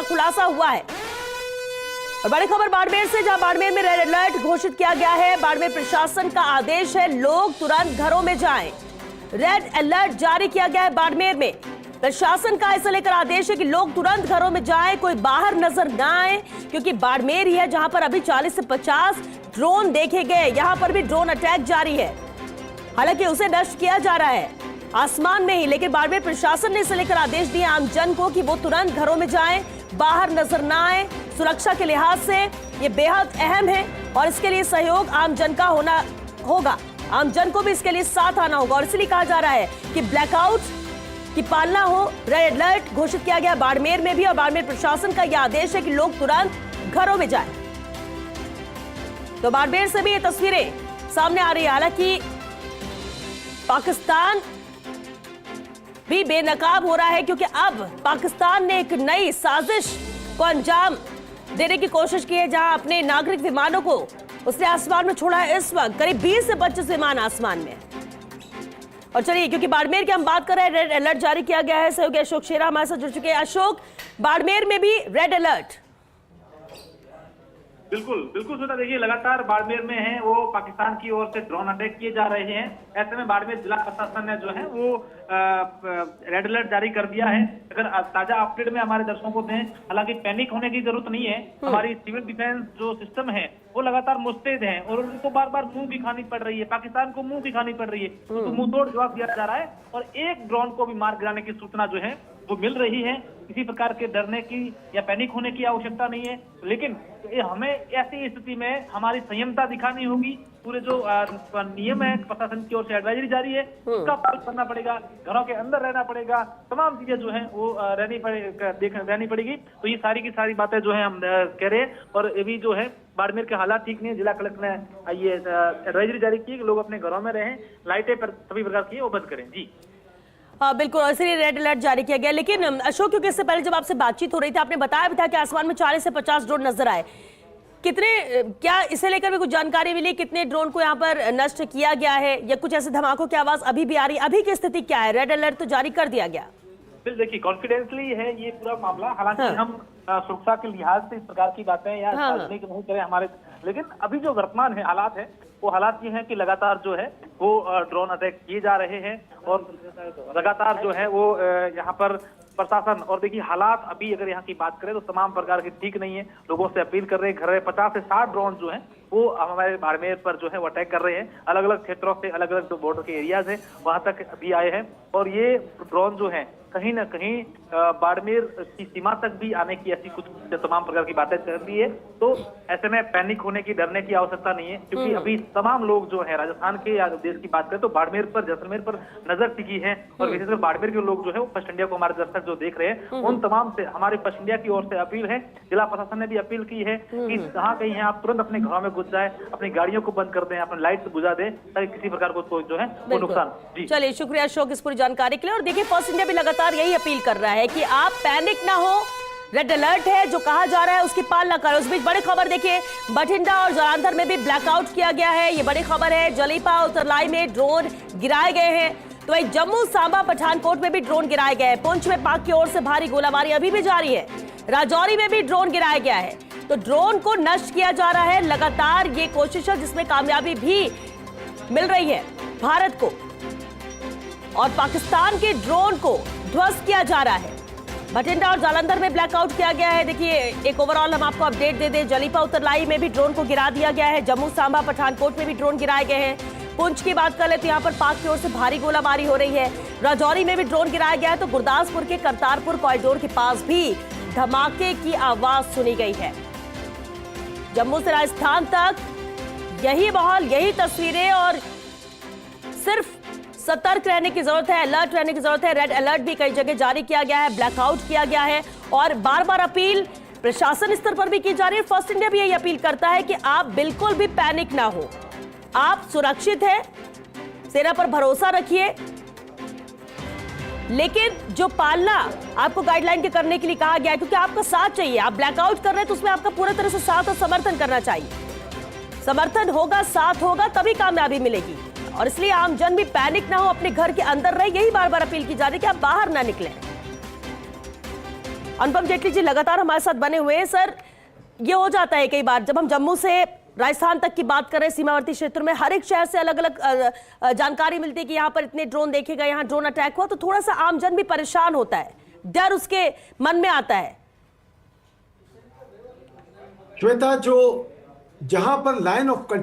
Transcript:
खुलासा हुआ है। और बड़ी खबर बाड़मेर से, जहां बाड़मेर में रेड अलर्ट घोषित किया गया है। बाड़मेर प्रशासन का आदेश है, लोग तुरंत घरों में जाएं। रेड अलर्ट जारी किया गया है बाड़मेर में। प्रशासन का इसे लेकर आदेश है कि लोग तुरंत घरों में जाएं, कोई बाहर नजर ना आए, क्योंकि बाड़मेर ही है जहां पर अभी 40 से 50 ड्रोन देखे गए। यहां पर भी ड्रोन अटैक जारी है, हालांकि उसे नष्ट किया जा रहा है आसमान में ही। लेकिन बाड़मेर प्रशासन ने इसे लेकर आदेश दिए आम जन को कि वो तुरंत घरों में जाएं, बाहर नजर ना आए। सुरक्षा के लिहाज से ये बेहद अहम है और इसके लिए सहयोग आम जन का होना होगा। आम जन को भी इसके लिए साथ आना होगा और इसलिए कहा जा रहा है कि ब्लैकआउट की पालना हो। रेड अलर्ट घोषित किया गया बाड़मेर में भी और बाड़मेर प्रशासन का यह आदेश है कि लोग तुरंत घरों में जाएं। तो बाड़मेर से भी ये तस्वीरें सामने आ रही है। हालांकि पाकिस्तान भी बेनकाब हो रहा है, क्योंकि अब पाकिस्तान ने एक नई साजिश को अंजाम देने की कोशिश की है, जहां अपने नागरिक विमानों को उसने आसमान में छोड़ा है। इस वक्त करीब 20 से 25 विमान आसमान में। और चलिए, क्योंकि बाड़मेर की हम बात कर रहे हैं, रेड अलर्ट जारी किया गया है। सहयोगी अशोक शेरा हमारे साथ जुड़ चुके हैं। अशोक, बाड़मेर में भी रेड अलर्ट। बिल्कुल बिल्कुल सुना, देखिए लगातार बाड़मेर में है वो पाकिस्तान की ओर से ड्रोन अटैक किए जा रहे हैं। ऐसे में बाड़मेर जिला प्रशासन ने जो है वो रेड अलर्ट जारी कर दिया है। अगर ताजा अपडेट में हमारे दर्शकों को दें, हालांकि पैनिक होने की जरूरत नहीं है। हमारी सिविल डिफेंस जो सिस्टम है वो लगातार मुस्तैद है और उनको बार बार मुंह भी खानी पड़ रही है, पाकिस्तान को मुंह भी खानी पड़ रही है। तो मुंह तोड़ जवाब दिया जा रहा है और एक ड्रोन को भी मार गिराने की सूचना जो है वो मिल रही है। किसी प्रकार के डरने की या पैनिक होने की आवश्यकता नहीं है, लेकिन हमें ऐसी स्थिति में हमारी संयमता दिखानी होगी। पूरे जो नियम है प्रशासन की ओर से एडवाइजरी जारी है उसका पालन करना पड़ेगा, घरों के अंदर रहना पड़ेगा, तमाम चीजें जो है वो रहनी पड़ेगी। तो ये सारी की सारी बातें जो है हम कह रहे हैं। और ये भी जो है बाड़मेर के हालात ठीक नहीं है। जिला कलेक्टर ने ये एडवाइजरी जारी की कि लोग अपने घरों में रहें, लाइटें पर सभी प्रकार की वो बंद करें। जी हाँ बिल्कुल, इसलिए रेड अलर्ट जारी किया गया। लेकिन अशोक, क्योंकि इससे पहले जब आपसे बातचीत हो रही थी आपने बताया भी था कि आसमान में 40 से 50 ड्रोन नजर आए। कितने, क्या इसे लेकर भी कुछ जानकारी मिली, कितने ड्रोन को यहाँ पर नष्ट किया गया है या कुछ ऐसे धमाकों की आवाज अभी भी आ रही है? अभी की स्थिति क्या है? रेड अलर्ट तो जारी कर दिया गया। देखिए, कॉन्फिडेंसली है ये पूरा मामला। हालांकि हम सुरक्षा के लिहाज से इस प्रकार की बातें या सार्वजनिक नहीं करें हमारे, लेकिन अभी जो वर्तमान है हालात है वो हालात ये हैं कि लगातार जो है वो ड्रोन अटैक किए जा रहे हैं और लगातार जो है वो यहाँ पर प्रशासन, और देखिए हालात अभी अगर यहाँ की बात करें तो तमाम प्रकार की ठीक नहीं है। लोगों से अपील कर रहे हैं, घर में 50 से 60 ड्रोन जो हैं वो हमारे बाड़मेर पर जो है वो अटैक कर रहे हैं। अलग अलग क्षेत्रों से, अलग अलग जो बॉर्डर के एरियाज हैं वहां तक भी आए हैं और ये ड्रोन जो है कहीं ना कहीं बाड़मेर की सीमा तक भी आने की ऐसी कुछ तमाम प्रकार की बातें चल रही है। तो ऐसे में पैनिक होने की, डरने की आवश्यकता नहीं है, क्योंकि अभी तमाम लोग जो है राजस्थान के या देश की बात करें तो बाड़मेर पर, जैसलमेर पर नजर टिकी है। और विशेषकर बाड़मेर के लोग जो है वो फर्स्ट इंडिया को, हमारे दर्शक जो देख रहे हैं उन तमाम से हमारे फर्स्ट इंडिया की ओर से अपील है। जिला प्रशासन ने भी अपील की है कि जहाँ कहीं है आप तुरंत अपने घरों में घुस जाए, अपनी गाड़ियों को बंद कर दें, अपनी लाइट बुझा दें, ताकि किसी प्रकार को जो है वो नुकसान। चलिए, शुक्रिया अशोक इस पूरी जानकारी के लिए। और देखिए, फर्स्ट इंडिया भी लगातार यही अपील कर रहा है कि आप पैनिक ना हो, रेड अलर्ट है, जो कहा जा रहा है उसकी पालना करें। उस बीच बड़ी खबर देखिए, बठिंडा और जालंधर में भी ब्लैकआउट किया गया है। ये बड़ी खबर है। जलीपा उतरलाई में ड्रोन गिराए गए हैं। तो वही जम्मू, सांबा, पठानकोट में भी ड्रोन गिराए गए हैं। पुंछ में पाक की ओर से भारी गोलाबारी अभी भी जारी है। राजौरी में भी ड्रोन गिराया गया है। तो ड्रोन को नष्ट किया जा रहा है। लगातार ये कोशिश है जिसमें कामयाबी भी मिल रही है भारत को, और पाकिस्तान के ड्रोन को ध्वस्त किया जा रहा है। बठिंडा और जालंधर में ब्लैकआउट किया गया है। देखिए, एक ओवरऑल हम आपको अपडेट दे दें। जलीपा उतरलाई में भी ड्रोन को गिरा दिया गया है। जम्मू, सांबा, पठानकोट में भी ड्रोन गिराए गए हैं। पुंछ की बात कर ले तो यहाँ पर पाक की ओर से भारी गोलाबारी हो रही है। राजौरी में भी ड्रोन गिराया गया है। तो गुरदासपुर के करतारपुर कॉरिडोर के पास भी धमाके की आवाज सुनी गई है। जम्मू से राजस्थान तक यही माहौल, यही तस्वीरें, और सिर्फ सतर्क रहने की जरूरत है, अलर्ट रहने की जरूरत है। रेड अलर्ट भी कई जगह जारी किया गया है, ब्लैकआउट किया गया है और बार बार अपील प्रशासन स्तर पर भी की जा रही है। फर्स्ट इंडिया भी यही अपील करता है कि आप बिल्कुल भी पैनिक ना हो, आप सुरक्षित हैं, सेना पर भरोसा रखिए, लेकिन जो पालना आपको गाइडलाइन के करने के लिए कहा गया है, क्योंकि आपका साथ चाहिए। आप ब्लैकआउट कर रहे हैं तो उसमें आपका पूरी तरह से साथ और समर्थन करना चाहिए। समर्थन होगा, साथ होगा, तभी कामयाबी मिलेगी। और इसलिए आम जन भी पैनिक ना हो, अपने घर के अंदर रहे, यही बार बार अपील की जा रही है कि आप बाहर ना निकलें। अनुपम जेटली जी लगातार हमारे साथ बने हुए हैं। सर, ये हो जाता है कई बार जब हम जम्मू से राजस्थान तक की बात करें, सीमावर्ती क्षेत्रों में हर एक शहर से अलग अलग जानकारी मिलती है कि यहाँ पर इतने ड्रोन देखे गए, यहाँ ड्रोन अटैक हुआ, तो थोड़ा सा आमजन भी परेशान होता है, डर उसके मन में आता है। श्वेता, जो जहां पर लाइन ऑफ कंट्रोल